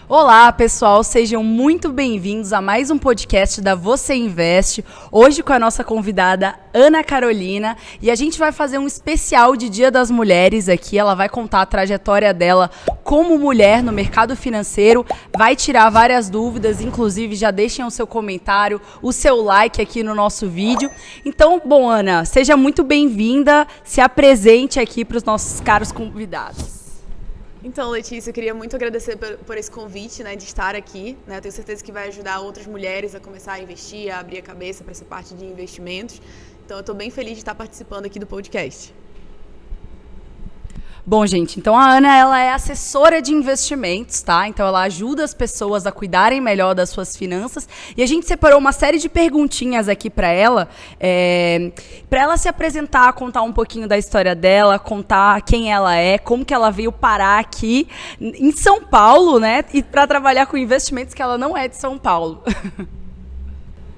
Olá, pessoal, sejam muito bem-vindos a mais um podcast da Você Investe, hoje com a nossa convidada Ana Carolina, e a gente vai fazer um especial de Dia das Mulheres aqui. Ela vai contar a trajetória dela como mulher no mercado financeiro, vai tirar várias dúvidas, inclusive já deixem o seu comentário, o seu like aqui no nosso vídeo. Então, bom, Ana, seja muito bem-vinda, se apresente aqui para os nossos caros convidados. Então, Letícia, eu queria muito agradecer por esse convite, de estar aqui. Eu tenho certeza que vai ajudar outras mulheres a começar a investir, a abrir a cabeça para essa parte de investimentos. Então, eu estou bem feliz de estar participando aqui do podcast. Bom, gente, então a Ana, ela é assessora de investimentos, tá? Então ela ajuda as pessoas a cuidarem melhor das suas finanças. E a gente separou uma série de perguntinhas aqui para ela se apresentar, contar um pouquinho da história dela, contar quem ela é, como que ela veio parar aqui em São Paulo, né? E para trabalhar com investimentos, que ela não é de São Paulo.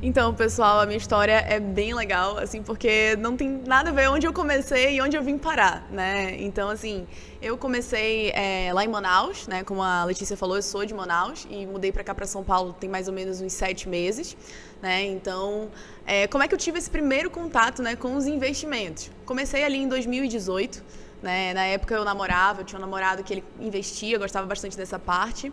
Então, pessoal, a minha história é bem legal, assim, porque não tem nada a ver onde eu comecei e onde eu vim parar, né? Então, assim, eu comecei lá em Manaus, né? Como a Letícia falou, eu sou de Manaus e mudei para cá, para São Paulo, tem mais ou menos uns 7 meses, né? Então, como é que eu tive esse primeiro contato, né, com os investimentos? Comecei ali em 2018, né? Na época eu tinha um namorado que ele investia, gostava bastante dessa parte.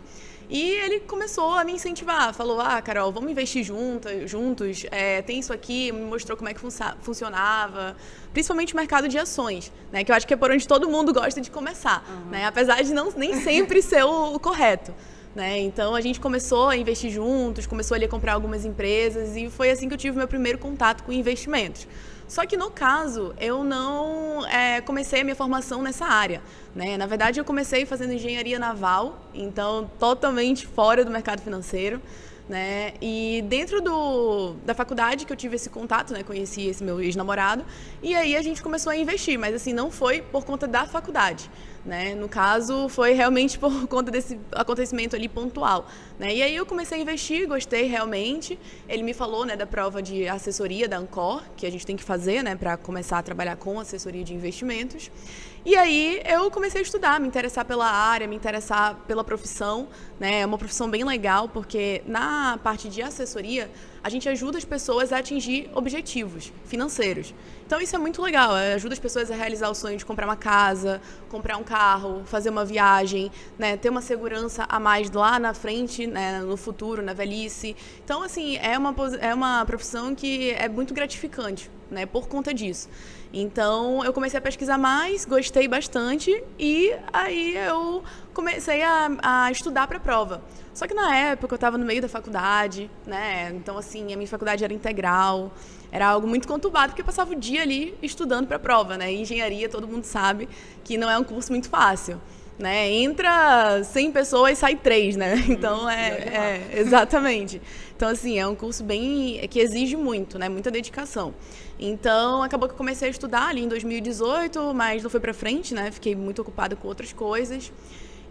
E ele começou a me incentivar, falou, Carol, vamos investir juntos, tem isso aqui, me mostrou como é que funcionava, principalmente o mercado de ações, né, que eu acho que é por onde todo mundo gosta de começar, né, apesar de nem sempre ser o correto. Né? Então a gente começou a investir juntos, começou ali a comprar algumas empresas e foi assim que eu tive meu primeiro contato com investimentos. Só que no caso, eu não comecei a minha formação nessa área, né? Na verdade, eu comecei fazendo engenharia naval, então totalmente fora do mercado financeiro, né? E dentro da faculdade que eu tive esse contato, né? Conheci esse meu ex-namorado e aí a gente começou a investir, mas assim, não foi por conta da faculdade, né? No caso, foi realmente por conta desse acontecimento ali pontual, né? E aí eu comecei a investir, gostei realmente. Ele me falou, né, da prova de assessoria da Ancor, que a gente tem que fazer, né, para começar a trabalhar com assessoria de investimentos. E aí eu comecei a estudar, me interessar pela área, me interessar pela profissão, né? É uma profissão bem legal, porque na parte de assessoria, a gente ajuda as pessoas a atingir objetivos financeiros. Então isso é muito legal, ajuda as pessoas a realizar o sonho de comprar uma casa, comprar um carro, fazer uma viagem, né? Ter uma segurança a mais lá na frente, né? No futuro, na velhice. Então, assim, é uma profissão que é muito gratificante, né? Por conta disso. Então, eu comecei a pesquisar mais, gostei bastante e aí eu comecei a estudar para a prova. Só que na época eu estava no meio da faculdade, né? Então, assim, a minha faculdade era integral, era algo muito conturbado, porque eu passava o dia ali estudando para a prova, né? E engenharia, todo mundo sabe que não é um curso muito fácil, né? Entra 100 pessoas e sai 3, né? Então, exatamente. Então, assim, é um curso que exige muito, né? Muita dedicação. Então, acabou que eu comecei a estudar ali em 2018, mas não foi para frente, né? Fiquei muito ocupada com outras coisas.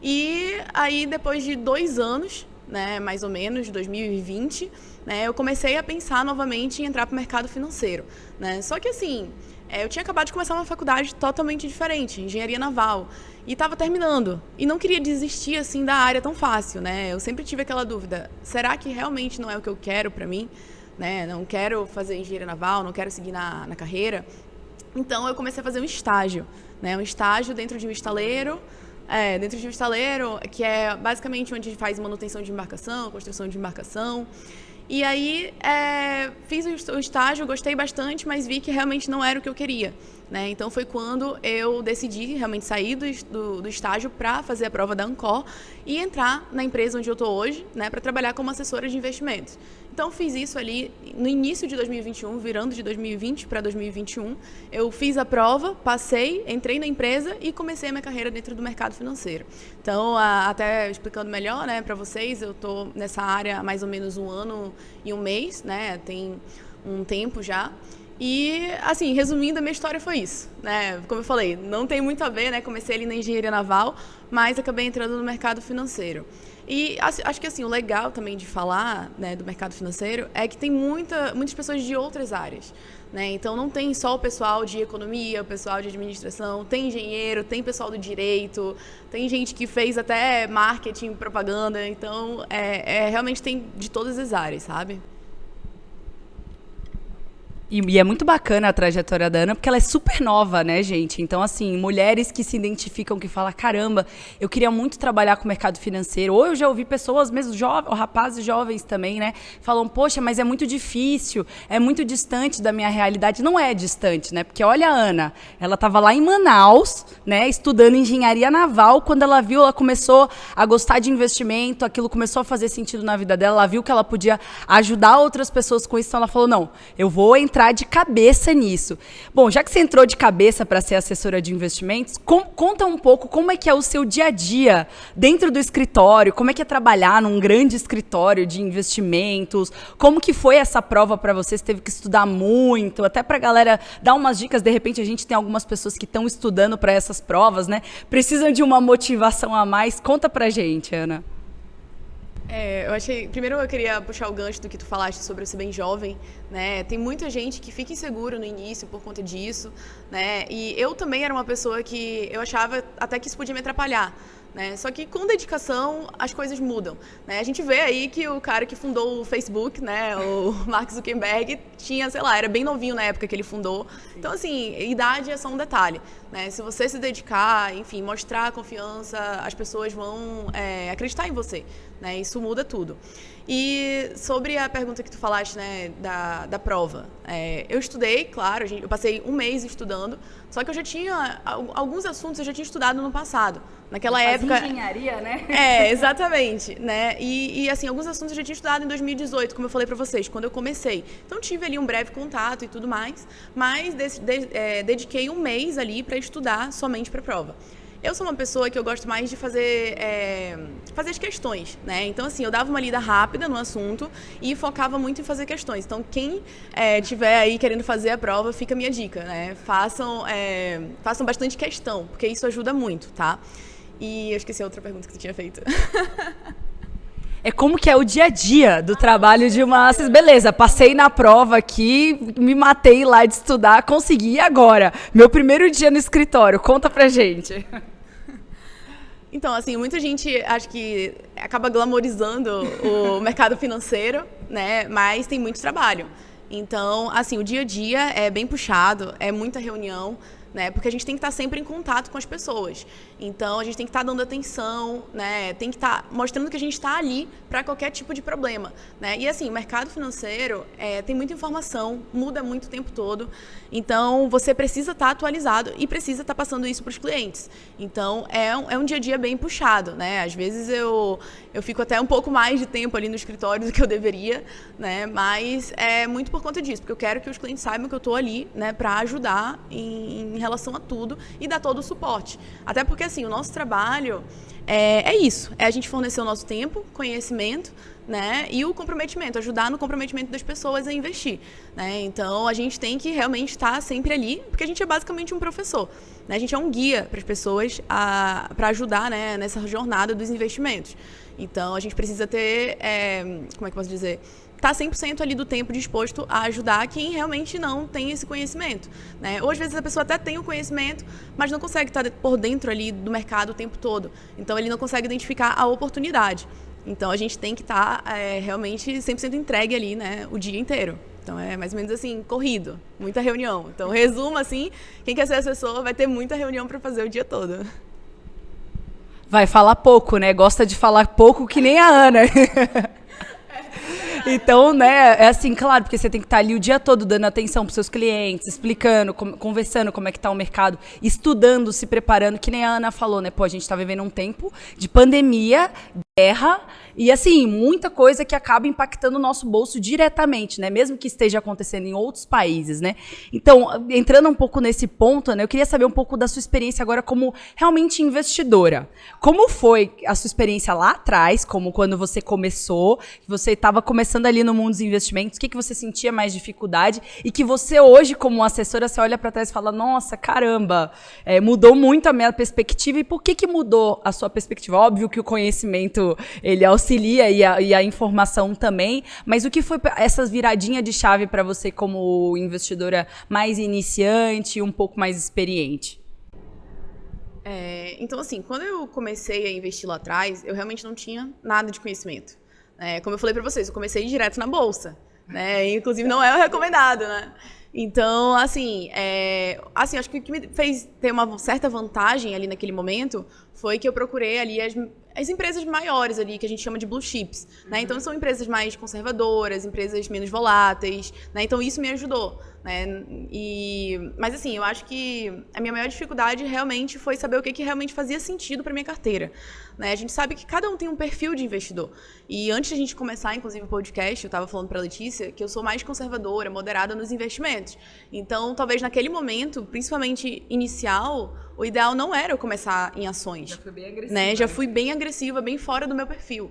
E aí, depois de 2 anos, né, mais ou menos, 2020, né, eu comecei a pensar novamente em entrar para o mercado financeiro, né? Só que, assim, eu tinha acabado de começar uma faculdade totalmente diferente, engenharia naval, e estava terminando. E não queria desistir, assim, da área tão fácil, né? Eu sempre tive aquela dúvida, será que realmente não é o que eu quero para mim? Né? Não quero fazer engenharia naval, não quero seguir na carreira. Então, eu comecei a fazer um estágio, né? Um estágio dentro de um estaleiro, que é basicamente onde a gente faz manutenção de embarcação, construção de embarcação. E aí, fiz o estágio, gostei bastante, mas vi que realmente não era o que eu queria, né? Então, foi quando eu decidi realmente sair do estágio para fazer a prova da Ancor e entrar na empresa onde eu estou hoje, né, para trabalhar como assessora de investimentos. Então, fiz isso ali no início de 2021, virando de 2020 para 2021. Eu fiz a prova, passei, entrei na empresa e comecei a minha carreira dentro do mercado financeiro. Então, até explicando melhor, né, para vocês, eu estou nessa área há mais ou menos 1 ano e 1 mês, né, tem um tempo já. E, assim, resumindo, a minha história foi isso, né? Como eu falei, não tem muito a ver, né? Comecei ali na engenharia naval, mas acabei entrando no mercado financeiro. E acho que, assim, o legal também de falar, né, do mercado financeiro é que tem muitas pessoas de outras áreas, né? Então não tem só o pessoal de economia, o pessoal de administração, tem engenheiro, tem pessoal do direito, tem gente que fez até marketing, propaganda, então realmente tem de todas as áreas, sabe? E é muito bacana a trajetória da Ana, porque ela é super nova, né, gente? Então, assim, mulheres que se identificam, que falam, caramba, eu queria muito trabalhar com o mercado financeiro. Ou eu já ouvi pessoas, mesmo rapazes jovens também, né? Falam, poxa, mas é muito difícil, é muito distante da minha realidade. Não é distante, né? Porque olha a Ana, ela estava lá em Manaus, né, estudando engenharia naval. Quando ela viu, ela começou a gostar de investimento, aquilo começou a fazer sentido na vida dela. Ela viu que ela podia ajudar outras pessoas com isso, então ela falou, não, eu vou entrar de cabeça nisso. Bom, já que você entrou de cabeça para ser assessora de investimentos, conta um pouco como é que é o seu dia a dia dentro do escritório, como é que é trabalhar num grande escritório de investimentos, como que foi essa prova para você, você teve que estudar muito, até para a galera dar umas dicas, de repente a gente tem algumas pessoas que estão estudando para essas provas, né? Precisam de uma motivação a mais. Conta pra gente, Ana. Primeiro eu queria puxar o gancho do que tu falaste sobre eu ser bem jovem, né? Tem muita gente que fica inseguro no início por conta disso, né? E eu também era uma pessoa que eu achava até que isso podia me atrapalhar, né? Só que com dedicação as coisas mudam, né? A gente vê aí que o cara que fundou o Facebook, né, o Mark Zuckerberg, tinha, sei lá, era bem novinho na época que ele fundou. Então, assim, idade é só um detalhe, né? Se você se dedicar, enfim, mostrar confiança, as pessoas vão acreditar em você, né? Isso muda tudo. E sobre a pergunta que tu falaste, né, da prova, eu estudei, claro, eu passei um mês estudando, só que eu já tinha, alguns assuntos eu já tinha estudado no passado. Naquela época... engenharia, né? Exatamente, né? E assim, alguns assuntos eu já tinha estudado em 2018, como eu falei pra vocês, quando eu comecei. Então tive ali um breve contato e tudo mais, mas dediquei um mês ali para estudar somente para a prova. Eu sou uma pessoa que eu gosto mais de fazer as questões, né? Então, assim, eu dava uma lida rápida no assunto e focava muito em fazer questões. Então, quem tiver aí querendo fazer a prova, fica a minha dica, né? Façam bastante questão, porque isso ajuda muito, tá? E eu esqueci a outra pergunta que você tinha feito. É como que é o dia a dia do trabalho de uma... Beleza, passei na prova aqui, me matei lá de estudar, consegui, e agora? Meu primeiro dia no escritório, conta pra gente. Então, assim, muita gente acho que acaba glamorizando o mercado financeiro, né? Mas tem muito trabalho. Então, assim, o dia a dia é bem puxado, é muita reunião, né? Porque a gente tem que estar sempre em contato com as pessoas. Então, a gente tem que estar dando atenção, né? Tem que estar mostrando que a gente está ali para qualquer tipo de problema, né? E assim, o mercado financeiro tem muita informação, muda muito o tempo todo. Então, você precisa estar atualizado e precisa estar passando isso para os clientes. Então, é um dia a dia bem puxado, né? Às vezes eu fico até um pouco mais de tempo ali no escritório do que eu deveria, né? Mas é muito por conta disso, porque eu quero que os clientes saibam que eu estou ali, né, para ajudar em relação a tudo e dar todo o suporte. Até porque, assim, o nosso trabalho é isso, é a gente fornecer o nosso tempo, conhecimento, né, e o comprometimento, ajudar no comprometimento das pessoas a investir, né? Então, a gente tem que realmente estar sempre ali, porque a gente é basicamente um professor, né? A gente é um guia para as pessoas para ajudar, né, nessa jornada dos investimentos. Então, a gente precisa ter, como é que eu posso dizer, tá 100% ali do tempo disposto a ajudar quem realmente não tem esse conhecimento, né? Ou às vezes a pessoa até tem o conhecimento, mas não consegue estar por dentro ali do mercado o tempo todo. Então ele não consegue identificar a oportunidade. Então a gente tem que estar realmente 100% entregue ali, né, o dia inteiro. Então é mais ou menos assim, corrido, muita reunião. Então resumo assim, quem quer ser assessor vai ter muita reunião para fazer o dia todo. Vai falar pouco, né? Gosta de falar pouco que nem a Ana. Então, né, é assim, claro, porque você tem que estar ali o dia todo dando atenção para os seus clientes, explicando, conversando como é que está o mercado, estudando, se preparando, que nem a Ana falou, né? Pô, a gente está vivendo um tempo de pandemia, guerra e, assim, muita coisa que acaba impactando o nosso bolso diretamente, né? Mesmo que esteja acontecendo em outros países, né? Então, entrando um pouco nesse ponto, né, eu queria saber um pouco da sua experiência agora como realmente investidora. Como foi a sua experiência lá atrás, como quando você começou, que você estava começando ali no mundo dos investimentos, o que você sentia mais dificuldade e que você hoje, como assessora, você olha para trás e fala, nossa, caramba, mudou muito a minha perspectiva. E por que mudou a sua perspectiva? Óbvio que o conhecimento conhecimento, ele auxilia e a informação também, mas o que foi essa viradinha de chave para você como investidora mais iniciante e um pouco mais experiente? Então, assim, quando eu comecei a investir lá atrás, eu realmente não tinha nada de conhecimento. Como eu falei para vocês, eu comecei direto na bolsa, né? Inclusive não é o recomendado, né? Então, assim, acho que o que me fez ter uma certa vantagem ali naquele momento foi que eu procurei ali as empresas maiores ali, que a gente chama de blue chips, né? Então, são empresas mais conservadoras, empresas menos voláteis, né? Então, isso me ajudou, né? Mas, assim, eu acho que a minha maior dificuldade realmente foi saber o que realmente fazia sentido para minha carteira, né? A gente sabe que cada um tem um perfil de investidor. E antes de a gente começar, inclusive, o podcast, eu estava falando para a Letícia que eu sou mais conservadora, moderada nos investimentos. Então, talvez naquele momento, principalmente inicial, o ideal não era eu começar em ações. Já fui bem agressiva. Né? Já fui bem agressiva, bem fora do meu perfil.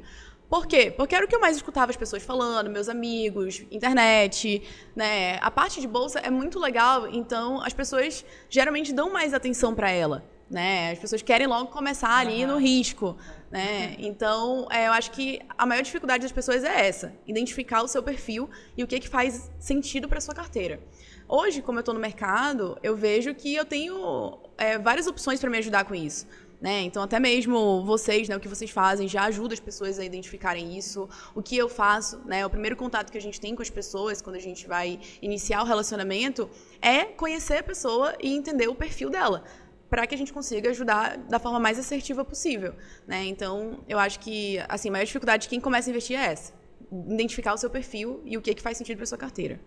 Por quê? Porque era o que eu mais escutava as pessoas falando, meus amigos, internet, né? A parte de bolsa é muito legal, então as pessoas geralmente dão mais atenção para ela, né? As pessoas querem logo começar ali no risco, né? Então, eu acho que a maior dificuldade das pessoas é essa, identificar o seu perfil e o que faz sentido para sua carteira. Hoje, como eu estou no mercado, eu vejo que eu tenho várias opções para me ajudar com isso. Né? Então, até mesmo vocês, né, o que vocês fazem já ajuda as pessoas a identificarem isso. O que eu faço, né, o primeiro contato que a gente tem com as pessoas quando a gente vai iniciar o relacionamento é conhecer a pessoa e entender o perfil dela, para que a gente consiga ajudar da forma mais assertiva possível. Né? Então, eu acho que assim, a maior dificuldade de quem começa a investir é essa. Identificar o seu perfil e o que faz sentido para sua carteira.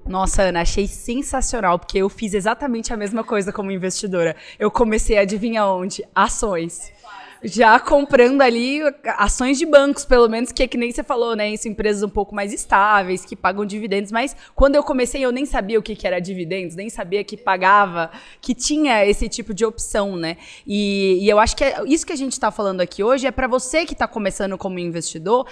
Nossa, Ana, achei sensacional, porque eu fiz exatamente a mesma coisa como investidora. Eu comecei, adivinha onde? Ações. Já comprando ali ações de bancos, pelo menos, que nem você falou, né? Isso, empresas um pouco mais estáveis, que pagam dividendos. Mas quando eu comecei, eu nem sabia o que era dividendos, nem sabia que pagava, que tinha esse tipo de opção, né? E eu acho que isso que a gente está falando aqui hoje é para você que está começando como investidor,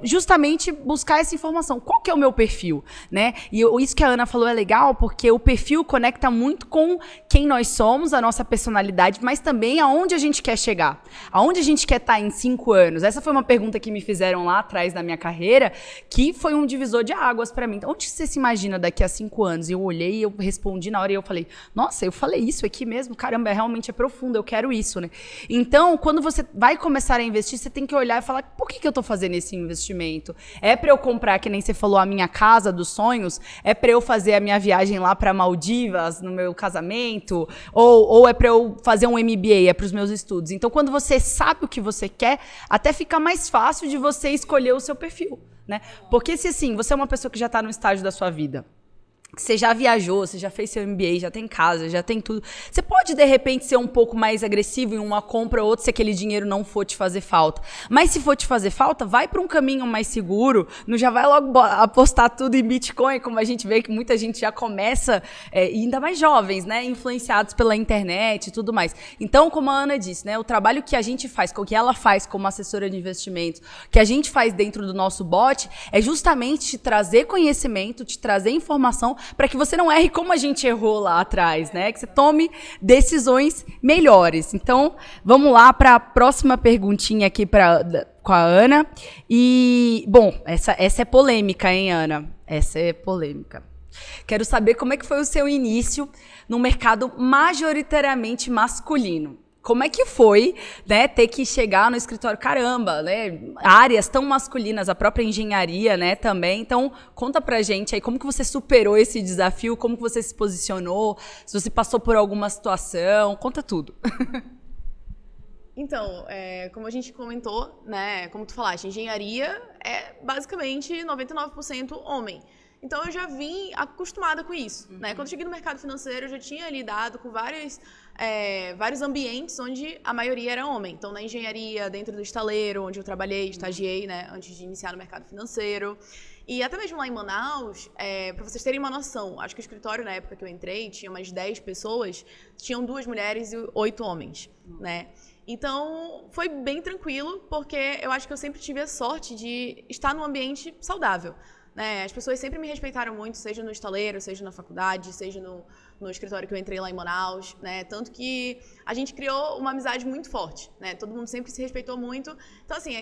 justamente buscar essa informação. Qual que é o meu perfil, né? E isso que a Ana falou é legal, porque o perfil conecta muito com quem nós somos, a nossa personalidade, mas também aonde a gente quer chegar. Aonde a gente quer estar em 5 anos? Essa foi uma pergunta que me fizeram lá atrás na minha carreira, que foi um divisor de águas para mim. Então, onde você se imagina daqui a 5 anos? E eu olhei e eu respondi na hora e eu falei, nossa, eu falei isso aqui mesmo? Caramba, realmente é profundo, eu quero isso, né? Então, quando você vai começar a investir, você tem que olhar e falar, por que eu tô fazendo esse investimento? É para eu comprar, que nem você falou, a minha casa dos sonhos? É para eu fazer a minha viagem lá para Maldivas, no meu casamento? Ou é para eu fazer um MBA, é para os meus estudos? Então, quando você sabe o que você quer, até fica mais fácil de você escolher o seu perfil, né? Porque se assim, você é uma pessoa que já está no estágio da sua vida, você já viajou, você já fez seu MBA, já tem casa, já tem tudo. Você pode, de repente, ser um pouco mais agressivo em uma compra ou outra se aquele dinheiro não for te fazer falta. Mas se for te fazer falta, vai para um caminho mais seguro, não já vai logo apostar tudo em Bitcoin, como a gente vê que muita gente já começa, ainda mais jovens, né, influenciados pela internet e tudo mais. Então, como a Ana disse, né, o trabalho que a gente faz, o que ela faz como assessora de investimentos, que a gente faz dentro do nosso bot, é justamente te trazer conhecimento, te trazer informação, para que você não erre como a gente errou lá atrás, né? Que você tome decisões melhores. Então, vamos lá para a próxima perguntinha aqui com a Ana. E, bom, essa é polêmica, hein, Ana? Essa é polêmica. Quero saber como é que foi o seu início no mercado majoritariamente masculino. Como é que foi, né, ter que chegar no escritório, caramba, né, áreas tão masculinas, a própria engenharia, né, também. Então, conta pra gente aí como que você superou esse desafio, como que você se posicionou, se você passou por alguma situação, conta tudo. Então, como a gente comentou, né, como tu falaste, engenharia é basicamente 99% homem. Então, eu já vim acostumada com isso, né? Quando eu cheguei no mercado financeiro, eu já tinha lidado com vários ambientes onde a maioria era homem. Então, na engenharia, dentro do estaleiro, onde eu trabalhei, estagiei, né, antes de iniciar no mercado financeiro. E até mesmo lá em Manaus, para vocês terem uma noção, acho que o escritório, na época que eu entrei, tinha umas 10 pessoas, tinham 2 mulheres e 8 homens, né? Então, foi bem tranquilo, porque eu acho que eu sempre tive a sorte de estar num ambiente saudável. Né? As pessoas sempre me respeitaram muito, seja no estaleiro, seja na faculdade, seja no no escritório que eu entrei lá em Manaus, né? Tanto que a gente criou uma amizade muito forte, né? Todo mundo sempre se respeitou muito. Então, assim,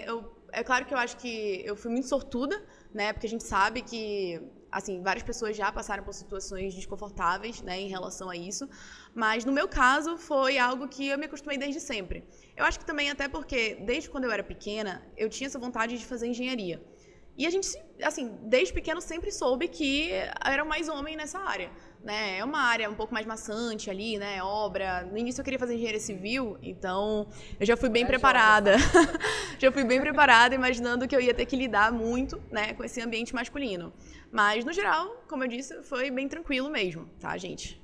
é claro que eu acho que eu fui muito sortuda, né? Porque a gente sabe que, assim, várias pessoas já passaram por situações desconfortáveis, né, em relação a isso. Mas, no meu caso, foi algo que eu me acostumei desde sempre. Eu acho que também até porque, desde quando eu era pequena, eu tinha essa vontade de fazer engenharia. E a gente, assim, desde pequeno sempre soube que era mais homem nessa área, né? É uma área um pouco mais maçante ali, né? Obra. No início eu queria fazer engenharia civil, então eu já fui bem preparada. Já fui bem preparada, imaginando que eu ia ter que lidar muito, né, com esse ambiente masculino. Mas, no geral, como eu disse, foi bem tranquilo mesmo, tá, gente?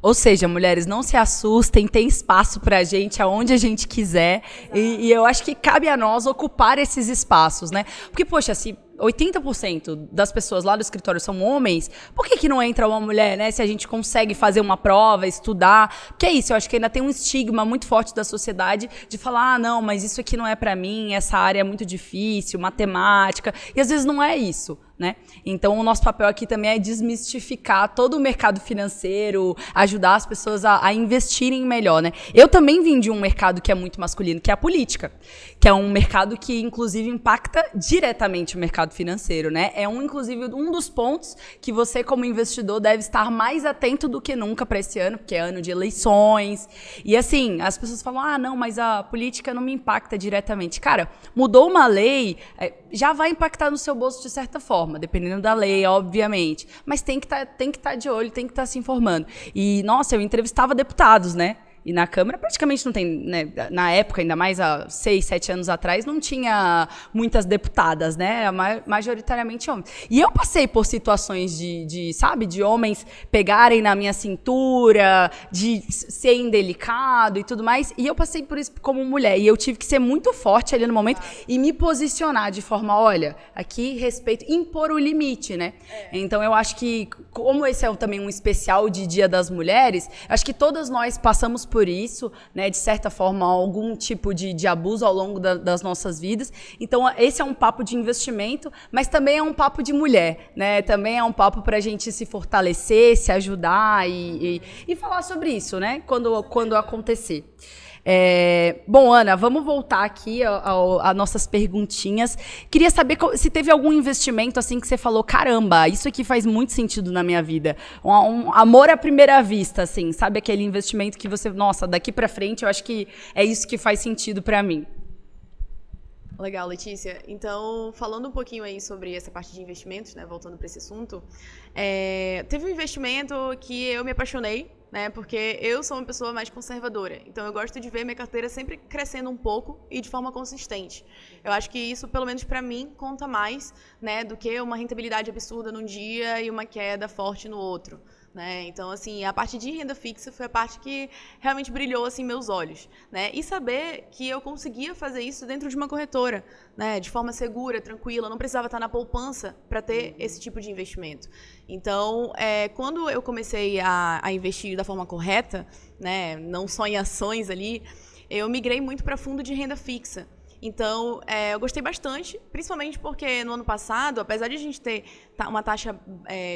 Ou seja, mulheres, não se assustem, tem espaço pra gente aonde a gente quiser. E eu acho que cabe a nós ocupar esses espaços, né? Porque, poxa, se 80% das pessoas lá do escritório são homens, por que não entra uma mulher, né? Se a gente consegue fazer uma prova, estudar. Porque é isso, eu acho que ainda tem um estigma muito forte da sociedade de falar, não, mas isso aqui não é pra mim, essa área é muito difícil, matemática. E às vezes não é isso, né? Então o nosso papel aqui também é desmistificar todo o mercado financeiro, ajudar as pessoas a investirem melhor, né? Eu também vim de um mercado que é muito masculino, que é a política, que é um mercado que inclusive impacta diretamente o mercado financeiro, né? É inclusive um dos pontos que você como investidor deve estar mais atento do que nunca para esse ano, porque é ano de eleições. E assim, as pessoas falam, não, mas a política não me impacta diretamente. Cara, mudou uma lei, já vai impactar no seu bolso de certa forma, dependendo da lei, obviamente. Mas tem que estar de olho, tem que estar se informando. E, nossa, eu entrevistava deputados, né? E na Câmara praticamente não tem, né? Na época, ainda mais há 6, 7 anos atrás, não tinha muitas deputadas, né? Majoritariamente homens. E eu passei por situações sabe, de homens pegarem na minha cintura, de ser indelicado e tudo mais. E eu passei por isso como mulher. E eu tive que ser muito forte ali no momento e me posicionar de forma, olha, aqui respeito, impor o limite, né? Então eu acho que, como esse é também um especial de Dia das Mulheres, acho que todas nós passamos por isso, né, de certa forma, algum tipo de abuso ao longo das nossas vidas. Então, esse é um papo de investimento, mas também é um papo de mulher, né? Também é um papo para a gente se fortalecer, se ajudar e falar sobre isso, né? Quando acontecer. Bom, Ana, vamos voltar aqui a nossas perguntinhas. Queria saber se teve algum investimento assim que você falou, caramba, isso aqui faz muito sentido na minha vida. Um amor à primeira vista, assim, sabe? Aquele investimento que você, nossa, daqui pra frente eu acho que é isso que faz sentido pra mim. Legal, Letícia. Então, falando um pouquinho aí sobre essa parte de investimentos, né, voltando para esse assunto, teve um investimento que eu me apaixonei, né, porque eu sou uma pessoa mais conservadora. Então, eu gosto de ver minha carteira sempre crescendo um pouco e de forma consistente. Eu acho que isso, pelo menos para mim, conta mais, né, do que uma rentabilidade absurda num dia e uma queda forte no outro. Né? Então, assim, a parte de renda fixa foi a parte que realmente brilhou, assim, meus olhos, né? E saber que eu conseguia fazer isso dentro de uma corretora, né? De forma segura, tranquila, não precisava estar na poupança para ter esse tipo de investimento. Então, quando eu comecei a investir da forma correta, né? Não só em ações ali, eu migrei muito para fundo de renda fixa. Então, eu gostei bastante, principalmente porque no ano passado, apesar de a gente ter uma taxa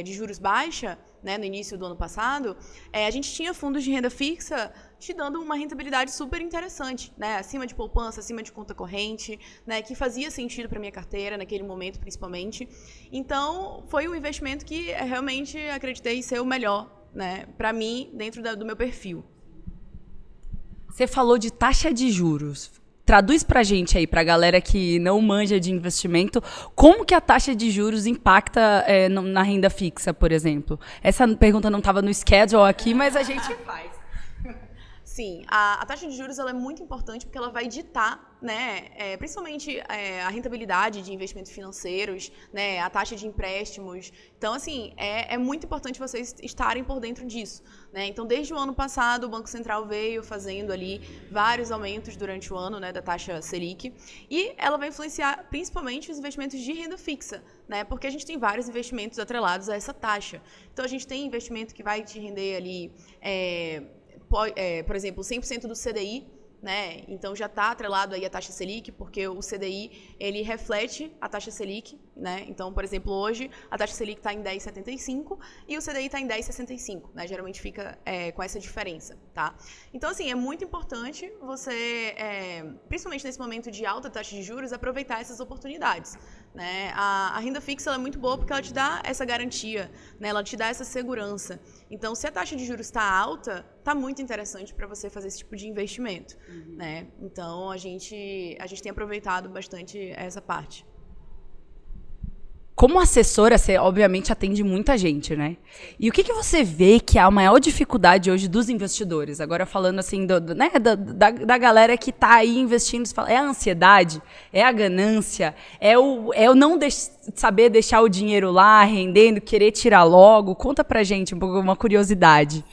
de juros baixa, né, no início do ano passado, a gente tinha fundos de renda fixa te dando uma rentabilidade super interessante, né, acima de poupança, acima de conta corrente, né, que fazia sentido para minha carteira, naquele momento principalmente. Então, foi um investimento que realmente acreditei ser o melhor, né, para mim, dentro do meu perfil. Você falou de taxa de juros. Traduz pra gente aí, pra galera que não manja de investimento, como que a taxa de juros impacta na renda fixa, por exemplo? Essa pergunta não estava no schedule aqui, mas a gente faz. Sim, a taxa de juros ela é muito importante porque ela vai ditar, né, principalmente a rentabilidade de investimentos financeiros, né, a taxa de empréstimos. Então, assim, é muito importante vocês estarem por dentro disso. Né? Então, desde o ano passado, o Banco Central veio fazendo ali vários aumentos durante o ano, né, da taxa Selic, e ela vai influenciar principalmente os investimentos de renda fixa, né, porque a gente tem vários investimentos atrelados a essa taxa. Então, a gente tem investimento que vai te render ali, por exemplo, 100% do CDI, né? Então já está atrelado aí a taxa Selic, porque o CDI ele reflete a taxa Selic, né? Então, por exemplo, hoje a taxa Selic está em 10,75 e o CDI está em 10,65, né? Geralmente fica com essa diferença, tá? Então, assim, é muito importante você, principalmente nesse momento de alta taxa de juros, aproveitar essas oportunidades, né? A renda fixa ela é muito boa porque ela te dá essa garantia, né? Ela te dá essa segurança. Então, se a taxa de juros está alta, está muito interessante para você fazer esse tipo de investimento, né? Então, a gente tem aproveitado bastante essa parte. Como assessora, você obviamente atende muita gente, né? E o que você vê que é a maior dificuldade hoje dos investidores? Agora falando assim né, da galera que está aí investindo, você fala, é a ansiedade? É a ganância? É o não saber deixar o dinheiro lá, rendendo, querer tirar logo? Conta pra gente um pouco, uma curiosidade.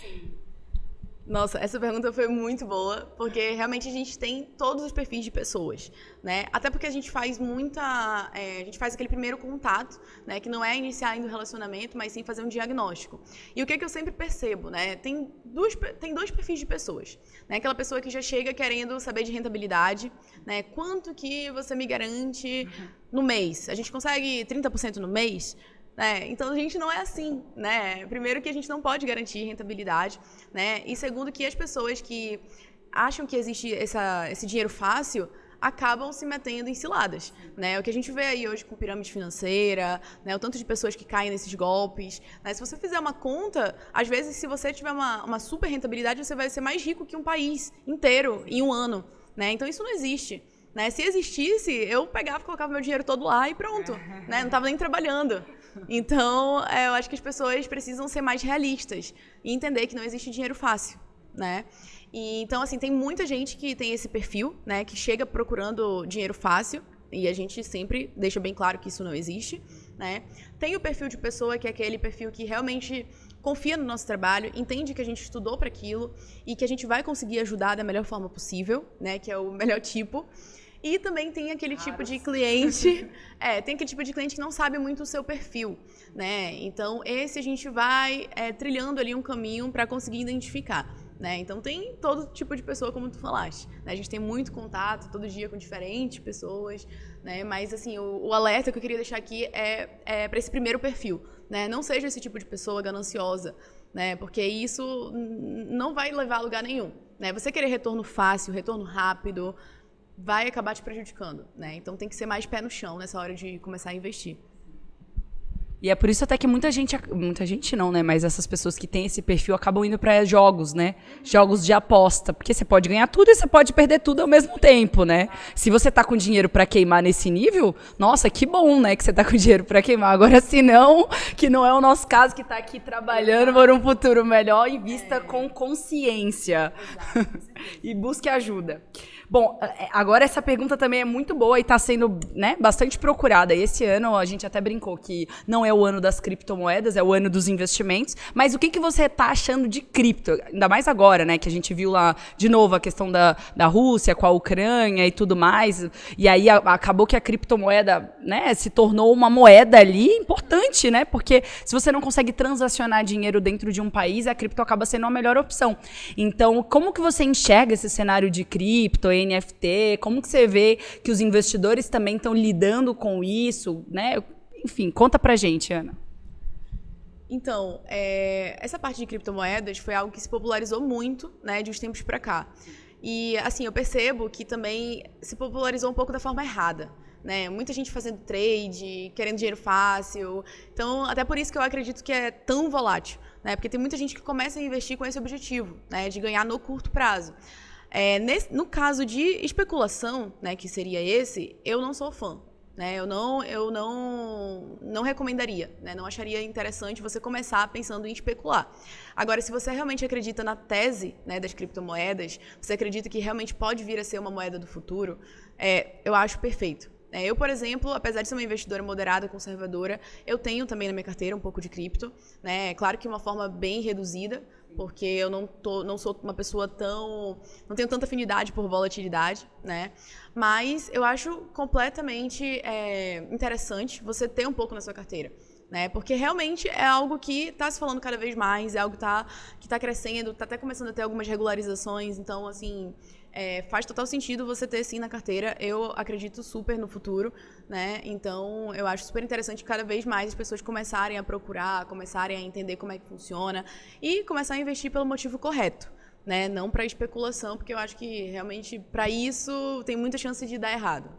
Nossa, essa pergunta foi muito boa, porque realmente a gente tem todos os perfis de pessoas, né? Até porque a gente faz a gente faz aquele primeiro contato, né? Que não é iniciar ainda o relacionamento, mas sim fazer um diagnóstico. E o que eu sempre percebo, né? Tem dois perfis de pessoas, né? Aquela pessoa que já chega querendo saber de rentabilidade, né? Quanto que você me garante no mês? A gente consegue 30% no mês? Então, a gente não é assim, né? Primeiro que a gente não pode garantir rentabilidade, né? E segundo que as pessoas que acham que existe esse dinheiro fácil acabam se metendo em ciladas, né? O que a gente vê aí hoje com pirâmide financeira, né? O tanto de pessoas que caem nesses golpes, né? Se você fizer uma conta, às vezes, se você tiver uma super rentabilidade, você vai ser mais rico que um país inteiro em um ano, né? Então, isso não existe. Né? Se existisse, eu pegava, colocava meu dinheiro todo lá e pronto, né? Não estava nem trabalhando. Então, eu acho que as pessoas precisam ser mais realistas e entender que não existe dinheiro fácil, né? E, então, assim, tem muita gente que tem esse perfil, né? Que chega procurando dinheiro fácil e a gente sempre deixa bem claro que isso não existe, né? Tem o perfil de pessoa que é aquele perfil que realmente confia no nosso trabalho, entende que a gente estudou para aquilo e que a gente vai conseguir ajudar da melhor forma possível, né? Que é o melhor tipo. E também tem aquele tipo de cliente, que não sabe muito o seu perfil, né? Então, esse a gente vai trilhando ali um caminho para conseguir identificar, né? Então, tem todo tipo de pessoa, como tu falaste, né? A gente tem muito contato todo dia com diferentes pessoas, né? Mas, assim, o alerta que eu queria deixar aqui é para esse primeiro perfil, né? Não seja esse tipo de pessoa gananciosa, né? Porque isso não vai levar a lugar nenhum, né? Você querer retorno fácil, retorno rápido, vai acabar te prejudicando, né? Então tem que ser mais pé no chão nessa hora de começar a investir. E é por isso até que muita gente não, né? Mas essas pessoas que têm esse perfil acabam indo para jogos, né? Jogos de aposta, porque você pode ganhar tudo e você pode perder tudo ao mesmo tempo, né? Se você tá com dinheiro para queimar nesse nível, nossa, que bom, né? Que você tá com dinheiro para queimar. Agora, se não, que não é o nosso caso, que tá aqui trabalhando por um futuro melhor, invista com consciência. E busque ajuda. Bom, agora essa pergunta também é muito boa e está sendo, né, bastante procurada. E esse ano a gente até brincou que não é o ano das criptomoedas, é o ano dos investimentos. Mas o que você está achando de cripto? Ainda mais agora, né, que a gente viu lá de novo a questão da Rússia com a Ucrânia e tudo mais. E aí acabou que a criptomoeda, né, se tornou uma moeda ali importante, né? Porque se você não consegue transacionar dinheiro dentro de um país, a cripto acaba sendo a melhor opção. Então, como que você enxerga esse cenário de cripto, NFT, como que você vê que os investidores também estão lidando com isso, né? Enfim, conta pra gente, Ana. Então, essa parte de criptomoedas foi algo que se popularizou muito, né, de uns tempos pra cá. E, assim, eu percebo que também se popularizou um pouco da forma errada, né? Muita gente fazendo trade, querendo dinheiro fácil. Então, até por isso que eu acredito que é tão volátil, né? Porque tem muita gente que começa a investir com esse objetivo, né, de ganhar no curto prazo. No caso de especulação, né, que seria esse, eu não sou fã, né? Eu não recomendaria, né? Não acharia interessante você começar pensando em especular. Agora, se você realmente acredita na tese, né, das criptomoedas, você acredita que realmente pode vir a ser uma moeda do futuro, eu acho perfeito. Eu, por exemplo, apesar de ser uma investidora moderada, conservadora, eu tenho também na minha carteira um pouco de cripto, né? Claro que de uma forma bem reduzida, porque eu não sou uma pessoa não tenho tanta afinidade por volatilidade, né? Mas eu acho completamente interessante você ter um pouco na sua carteira, né? Porque realmente é algo que está se falando cada vez mais, é algo que está crescendo, está até começando a ter algumas regularizações, então, assim, faz total sentido você ter sim na carteira. Eu acredito super no futuro, né? Então, eu acho super interessante cada vez mais as pessoas começarem a procurar, começarem a entender como é que funciona e começar a investir pelo motivo correto, né? Não para especulação, porque eu acho que realmente para isso tem muita chance de dar errado.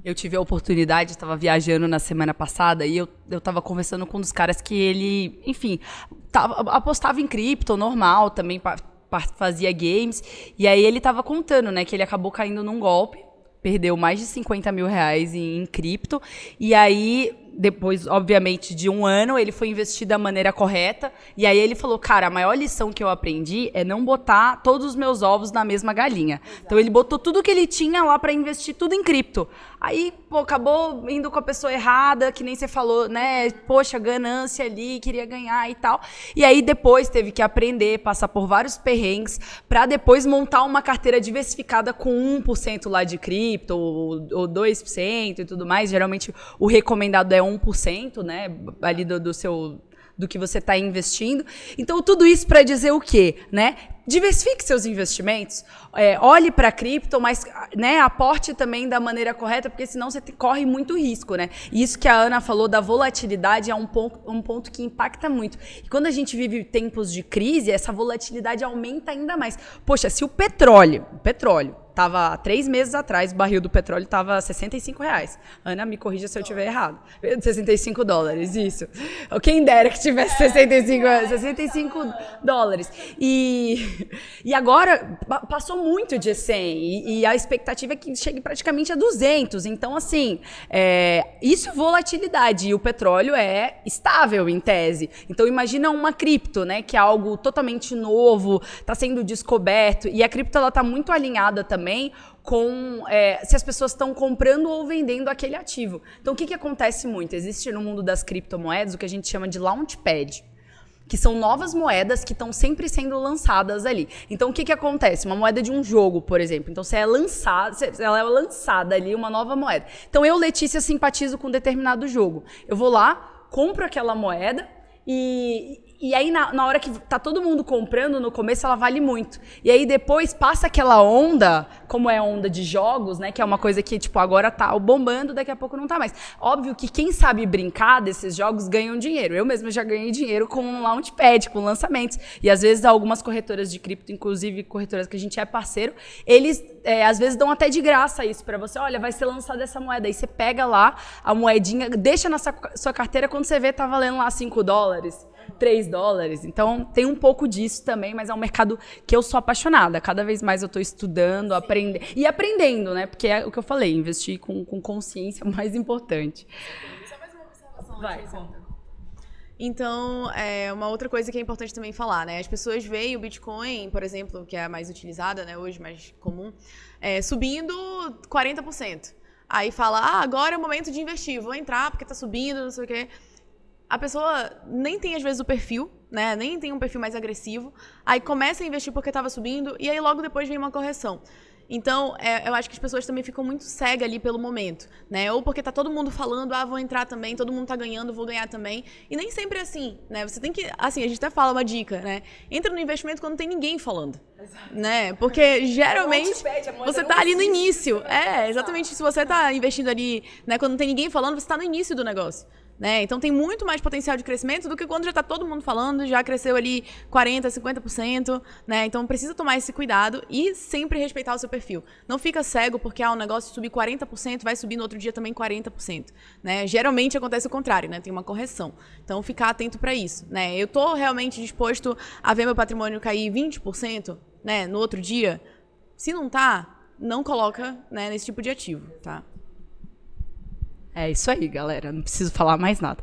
Eu tive a oportunidade, estava viajando na semana passada e eu estava conversando com um dos caras que ele, enfim, apostava em cripto, normal, também fazia games. E aí ele estava contando, né, que ele acabou caindo num golpe, perdeu mais de 50 mil reais em cripto. E aí, depois, obviamente, de um ano, ele foi investir da maneira correta. E aí ele falou, cara, a maior lição que eu aprendi é não botar todos os meus ovos na mesma galinha. Exato. Então ele botou tudo que ele tinha lá para investir tudo em cripto. Aí, pô, acabou indo com a pessoa errada, que nem você falou, né? Poxa, ganância ali, queria ganhar e tal. E aí depois teve que aprender, passar por vários perrengues, para depois montar uma carteira diversificada com 1% lá de cripto, ou 2% e tudo mais. Geralmente o recomendado é 1%, né? Ali do que você está investindo. Então, tudo isso para dizer o quê, né? Diversifique seus investimentos, olhe para a cripto, mas, né, aporte também da maneira correta, porque senão você corre muito risco, né? E isso que a Ana falou da volatilidade é um ponto que impacta muito. E quando a gente vive tempos de crise, essa volatilidade aumenta ainda mais. Poxa, se o petróleo estava 3 meses atrás, o barril do petróleo estava R$ 65. Ana, me corrija se eu estiver errado. 65 dólares, isso. Quem dera que tivesse 65 dólares. E agora passou muito de 100 e a expectativa é que chegue praticamente a 200. Então, assim, isso é volatilidade e o petróleo é estável em tese. Então, imagina uma cripto, né, que é algo totalmente novo, está sendo descoberto e a cripto ela está muito alinhada também com se as pessoas estão comprando ou vendendo aquele ativo. Então, o que acontece muito? Existe no mundo das criptomoedas o que a gente chama de launchpad, que são novas moedas que estão sempre sendo lançadas ali. Então, o que acontece? Uma moeda de um jogo, por exemplo. Então, ela é lançada ali, uma nova moeda. Então, eu, Letícia, simpatizo com um determinado jogo. Eu vou lá, compro aquela moeda e aí, na hora que tá todo mundo comprando, no começo ela vale muito. E aí, depois, passa aquela onda, como é onda de jogos, né? Que é uma coisa que, tipo, agora tá bombando, daqui a pouco não tá mais. Óbvio que quem sabe brincar desses jogos ganham dinheiro. Eu mesma já ganhei dinheiro com um launchpad, com lançamentos. E, às vezes, algumas corretoras de cripto, inclusive corretoras que a gente é parceiro, eles, às vezes, dão até de graça isso pra você. Olha, vai ser lançada essa moeda. Aí você pega lá a moedinha, deixa na sua carteira, quando você vê, tá valendo lá 5 dólares. 3 dólares. Então, tem um pouco disso também, mas é um mercado que eu sou apaixonada. Cada vez mais eu estou estudando, aprendendo, né? Porque é o que eu falei, investir com consciência é o mais importante. Só mais uma observação. Vai, conta. Então, uma outra coisa que é importante também falar, né? As pessoas veem o Bitcoin, por exemplo, que é a mais utilizada, né, hoje, mais comum, subindo 40%. Aí fala, agora é o momento de investir, vou entrar porque está subindo, não sei o quê. A pessoa nem tem, às vezes, o perfil, né? Nem tem um perfil mais agressivo. Aí começa a investir porque estava subindo e aí logo depois vem uma correção. Então, eu acho que as pessoas também ficam muito cegas ali pelo momento, né? Ou porque tá todo mundo falando, vou entrar também, todo mundo tá ganhando, vou ganhar também. E nem sempre é assim, né? Você tem que, assim, a gente até fala uma dica, né? Entra no investimento quando não tem ninguém falando, né? Porque geralmente você tá ali no início. Exatamente. Se você tá investindo ali, né, quando não tem ninguém falando, você tá no início do negócio. Né? Então tem muito mais potencial de crescimento do que quando já está todo mundo falando, já cresceu ali 40%, 50%, né? Então precisa tomar esse cuidado e sempre respeitar o seu perfil. Não fica cego porque o negócio subir 40%, vai subir no outro dia também 40%. Né? Geralmente acontece o contrário, né? Tem uma correção. Então ficar atento para isso. Né? Eu estou realmente disposto a ver meu patrimônio cair 20%, né, no outro dia? Se não tá, não coloca, né, nesse tipo de ativo, tá? É isso aí, galera. Não preciso falar mais nada.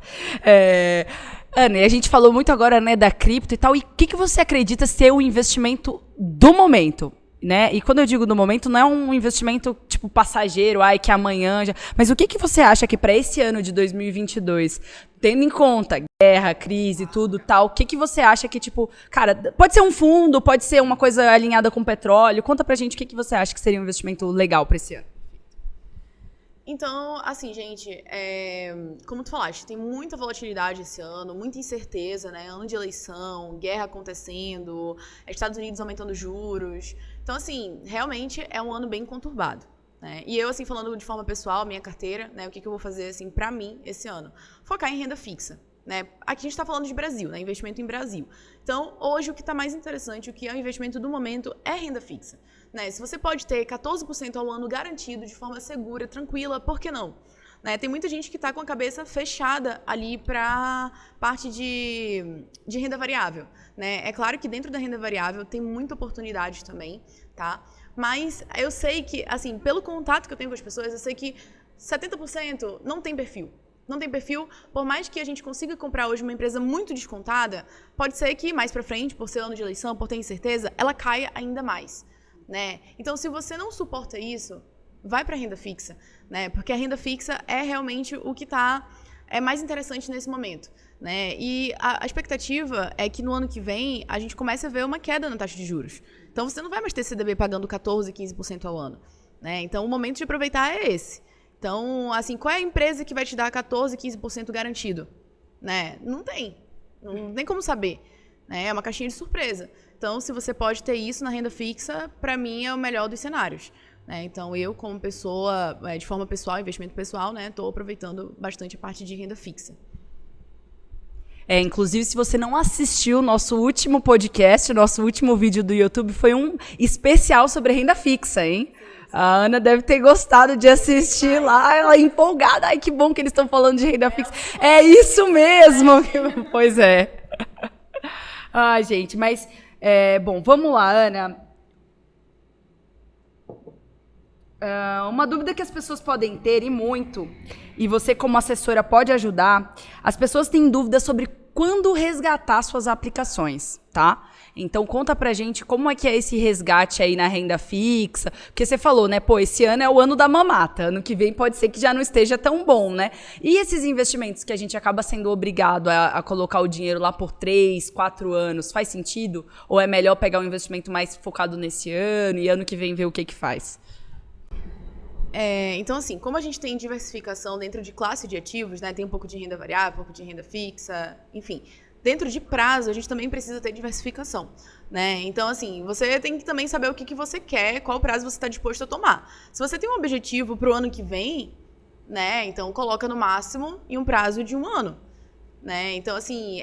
Ana, a gente falou muito agora, né, da cripto e tal. E o que você acredita ser o investimento do momento? Né? E quando eu digo do momento, não é um investimento tipo passageiro, que amanhã já... Mas o que você acha que para esse ano de 2022, tendo em conta guerra, crise, tudo tal, o que você acha que, tipo, cara, pode ser um fundo, pode ser uma coisa alinhada com petróleo? Conta pra gente o que você acha que seria um investimento legal para esse ano. Então, assim, gente, como tu falaste, tem muita volatilidade esse ano, muita incerteza, né? Ano de eleição, guerra acontecendo, Estados Unidos aumentando juros. Então, assim, realmente é um ano bem conturbado, né? E eu, assim, falando de forma pessoal, minha carteira, né? O que eu vou fazer, assim, pra mim, esse ano? Focar em renda fixa. Né? Aqui a gente está falando de Brasil, né? Investimento em Brasil. Então, hoje, o que está mais interessante, o que é o investimento do momento, é renda fixa. Né? Se você pode ter 14% ao ano garantido de forma segura, tranquila, por que não? Né? Tem muita gente que está com a cabeça fechada ali para parte de renda variável. Né? É claro que dentro da renda variável tem muita oportunidade também, tá? Mas eu sei que, assim, pelo contato que eu tenho com as pessoas, eu sei que 70% não tem perfil. Não tem perfil, por mais que a gente consiga comprar hoje uma empresa muito descontada, pode ser que mais pra frente, por ser ano de eleição, por ter incerteza, ela caia ainda mais, né? Então, se você não suporta isso, vai pra renda fixa, né? Porque a renda fixa é realmente o que é mais interessante nesse momento, né? E a expectativa é que no ano que vem a gente comece a ver uma queda na taxa de juros. Então, você não vai mais ter CDB pagando 14%, 15% ao ano, né? Então, o momento de aproveitar é esse. Então, assim, qual é a empresa que vai te dar 14%, 15% garantido? Né? Não tem. Não tem como saber. Né? É uma caixinha de surpresa. Então, se você pode ter isso na renda fixa, para mim é o melhor dos cenários. Né? Então, eu, como pessoa, de forma pessoal, investimento pessoal, né, estou aproveitando bastante a parte de renda fixa. Inclusive, se você não assistiu o nosso último podcast, nosso último vídeo do YouTube, foi um especial sobre renda fixa, hein? A Ana deve ter gostado de assistir lá, ela empolgada. Ai, que bom que eles estão falando de renda fixa. É isso mesmo. Pois é. Ai, gente, mas, bom, vamos lá, Ana. Uma dúvida que as pessoas podem ter, e muito, e você como assessora pode ajudar, as pessoas têm dúvidas sobre quando resgatar suas aplicações, tá? Então conta pra gente como é que é esse resgate aí na renda fixa, porque você falou, né, pô, esse ano é o ano da mamata, ano que vem pode ser que já não esteja tão bom, né? E esses investimentos que a gente acaba sendo obrigado a colocar o dinheiro lá por 3, 4 anos, faz sentido? Ou é melhor pegar um investimento mais focado nesse ano e ano que vem ver o que faz? Então, assim, como a gente tem diversificação dentro de classe de ativos, né, tem um pouco de renda variável, um pouco de renda fixa, enfim, dentro de prazo a gente também precisa ter diversificação, né? Então, assim, você tem que também saber o que você quer, qual prazo você está disposto a tomar. Se você tem um objetivo para o ano que vem, né, então coloca no máximo em um prazo de 1 ano. Né? Então, assim,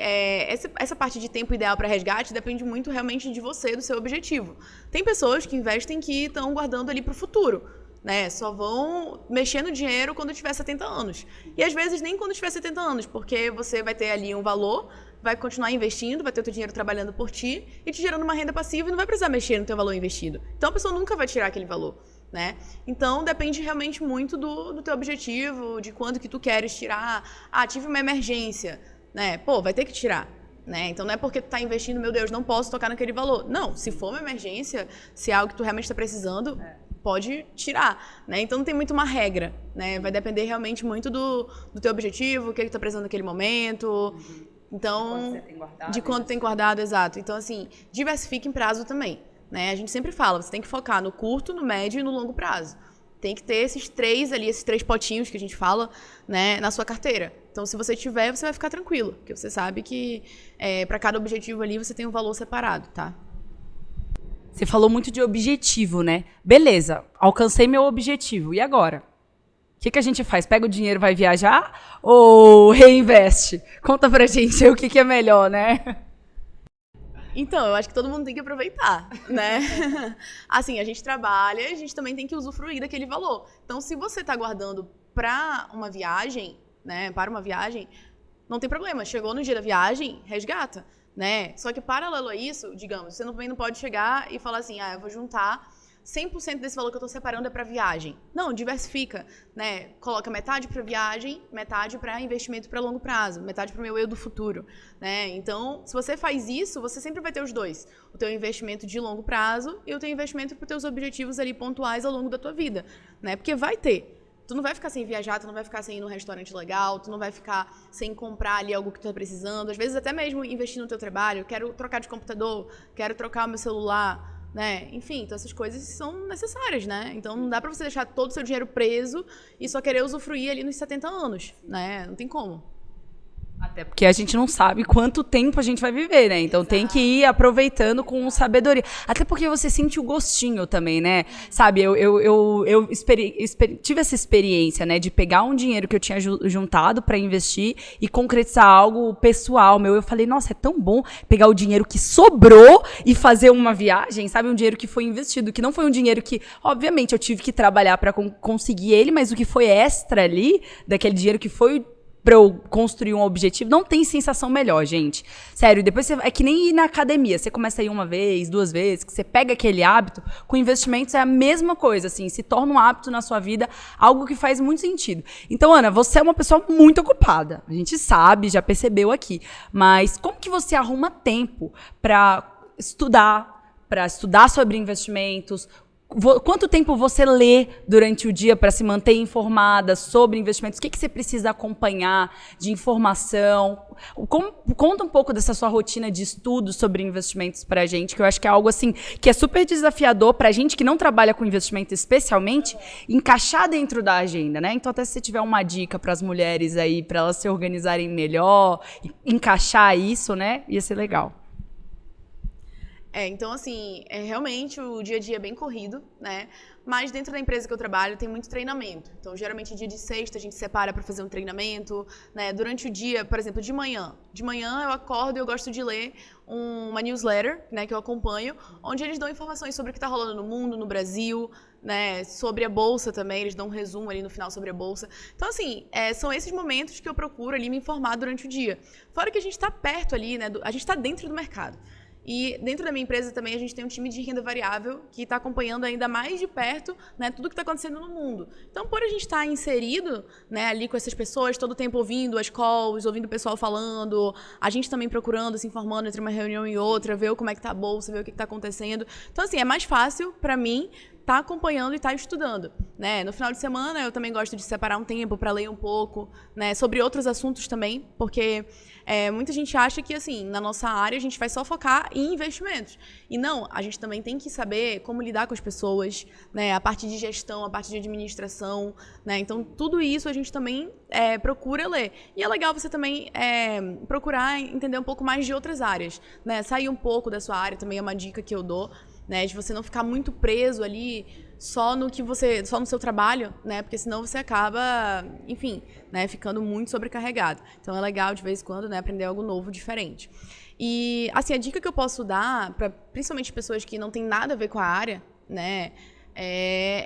essa parte de tempo ideal para resgate depende muito realmente de você, do seu objetivo. Tem pessoas que investem que estão guardando ali para o futuro. Né? Só vão mexer no dinheiro quando tiver 70 anos. E às vezes nem quando tiver 70 anos, porque você vai ter ali um valor, vai continuar investindo, vai ter o teu dinheiro trabalhando por ti e te gerando uma renda passiva e não vai precisar mexer no teu valor investido. Então a pessoa nunca vai tirar aquele valor. Né? Então depende realmente muito do teu objetivo, de quando que tu queres tirar. Ah, tive uma emergência, né? Pô, vai ter que tirar. Né? Então não é porque tu tá investindo, meu Deus, não posso tocar naquele valor. Não, se for uma emergência, se é algo que tu realmente está precisando, pode tirar, né? Então não tem muito uma regra, né? Vai depender realmente muito do teu objetivo, o que tu tá precisando naquele momento. Então, de quanto tem guardado, exato. Então, assim, diversifique em prazo também, né? A gente sempre fala, você tem que focar no curto, no médio e no longo prazo. Tem que ter esses 3 potinhos que a gente fala, né, na sua carteira. Então, se você tiver, você vai ficar tranquilo, porque você sabe que para cada objetivo ali você tem um valor separado, tá? Você falou muito de objetivo, né? Beleza, alcancei meu objetivo. E agora? O que a gente faz? Pega o dinheiro e vai viajar? Ou reinveste? Conta pra gente aí o que é melhor, né? Então, eu acho que todo mundo tem que aproveitar, né? Assim, a gente trabalha, a gente também tem que usufruir daquele valor. Então, se você está guardando para uma viagem, né? Para uma viagem, não tem problema. Chegou no dia da viagem, resgata. Né? Só que paralelo a isso, digamos, você também não pode chegar e falar assim, eu vou juntar 100% desse valor que eu estou separando é para viagem. Não, diversifica, né? Coloca metade para viagem, metade para investimento para longo prazo, metade para o meu eu do futuro, né? Então, se você faz isso, você sempre vai ter os dois. O teu investimento de longo prazo e o teu investimento para os teus objetivos ali pontuais ao longo da tua vida, né? Porque vai ter. Tu não vai ficar sem viajar, tu não vai ficar sem ir num restaurante legal, tu não vai ficar sem comprar ali algo que tu tá precisando. Às vezes até mesmo investir no teu trabalho, quero trocar de computador, quero trocar o meu celular. né? Enfim, então essas coisas são necessárias, né? Então não dá pra você deixar todo o seu dinheiro preso e só querer usufruir ali nos 70 anos, né? Não tem como. Até porque a gente não sabe quanto tempo a gente vai viver, né? Então tem que ir aproveitando com sabedoria. Até porque você sente o gostinho também, né? Sabe, eu tive essa experiência, né? De pegar um dinheiro que eu tinha juntado pra investir e concretizar algo pessoal meu. Eu falei, nossa, é tão bom pegar o dinheiro que sobrou e fazer uma viagem, sabe? Um dinheiro que foi investido, que não foi um dinheiro que, obviamente, eu tive que trabalhar pra conseguir ele, mas o que foi extra ali, daquele dinheiro que foi pra eu construir um objetivo, não tem sensação melhor, gente. Sério, depois é que nem ir na academia. Você começa a ir uma vez, 2 vezes, que você pega aquele hábito, com investimentos é a mesma coisa, assim, se torna um hábito na sua vida, algo que faz muito sentido. Então, Ana, você é uma pessoa muito ocupada. A gente sabe, já percebeu aqui. Mas como que você arruma tempo para estudar sobre investimentos? Quanto tempo você lê durante o dia para se manter informada sobre investimentos? O que você precisa acompanhar de informação? Conta um pouco dessa sua rotina de estudo sobre investimentos para a gente, que eu acho que é algo assim que é super desafiador para a gente que não trabalha com investimento especialmente, encaixar dentro da agenda, né? Então, até se você tiver uma dica para as mulheres aí, para elas se organizarem melhor, encaixar isso, né? Ia ser legal. Então, assim, realmente o dia a dia é bem corrido, né? Mas dentro da empresa que eu trabalho tem muito treinamento. Então, geralmente, dia de sexta, a gente separa para fazer um treinamento, né? Durante o dia, por exemplo, de manhã. De manhã eu acordo e eu gosto de ler uma newsletter, né, que eu acompanho, onde eles dão informações sobre o que está rolando no mundo, no Brasil, né? Sobre a Bolsa também, eles dão um resumo ali no final sobre a Bolsa. Então, assim, são esses momentos que eu procuro ali me informar durante o dia. Fora que a gente está perto ali, né? A gente está dentro do mercado. E dentro da minha empresa também a gente tem um time de renda variável que está acompanhando ainda mais de perto, né, tudo que está acontecendo no mundo. Então, por a gente estar inserido, né, ali com essas pessoas, todo o tempo ouvindo as calls, ouvindo o pessoal falando, a gente também procurando, se informando entre uma reunião e outra, ver como é que está a bolsa, ver o que está acontecendo. Então, assim, é mais fácil para mim tá acompanhando e tá estudando, né? No final de semana eu também gosto de separar um tempo para ler um pouco, né, sobre outros assuntos também, porque muita gente acha que, assim, na nossa área a gente vai só focar em investimentos. E não, a gente também tem que saber como lidar com as pessoas, né, a parte de gestão, a parte de administração, né? Então, tudo isso a gente também procura ler. E é legal você também procurar entender um pouco mais de outras áreas, né? Sair um pouco da sua área também é uma dica que eu dou, né, de você não ficar muito preso ali só no seu trabalho, né, porque senão você acaba, enfim, né, ficando muito sobrecarregado. Então é legal de vez em quando, né, aprender algo novo, diferente. E assim, a dica que eu posso dar para principalmente pessoas que não têm nada a ver com a área, né,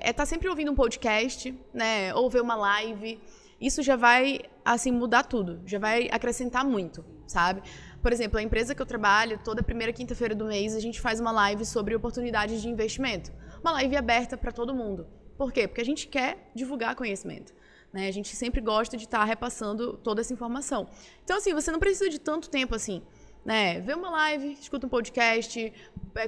estar sempre ouvindo um podcast, né, ou ver uma live. Isso já vai, assim, mudar tudo, já vai acrescentar muito, sabe? Por exemplo, a empresa que eu trabalho, toda primeira quinta-feira do mês, a gente faz uma live sobre oportunidades de investimento. Uma live aberta para todo mundo. Por quê? Porque a gente quer divulgar conhecimento, né? A gente sempre gosta de estar repassando toda essa informação. Então, assim, você não precisa de tanto tempo assim, né? Vê uma live, escuta um podcast,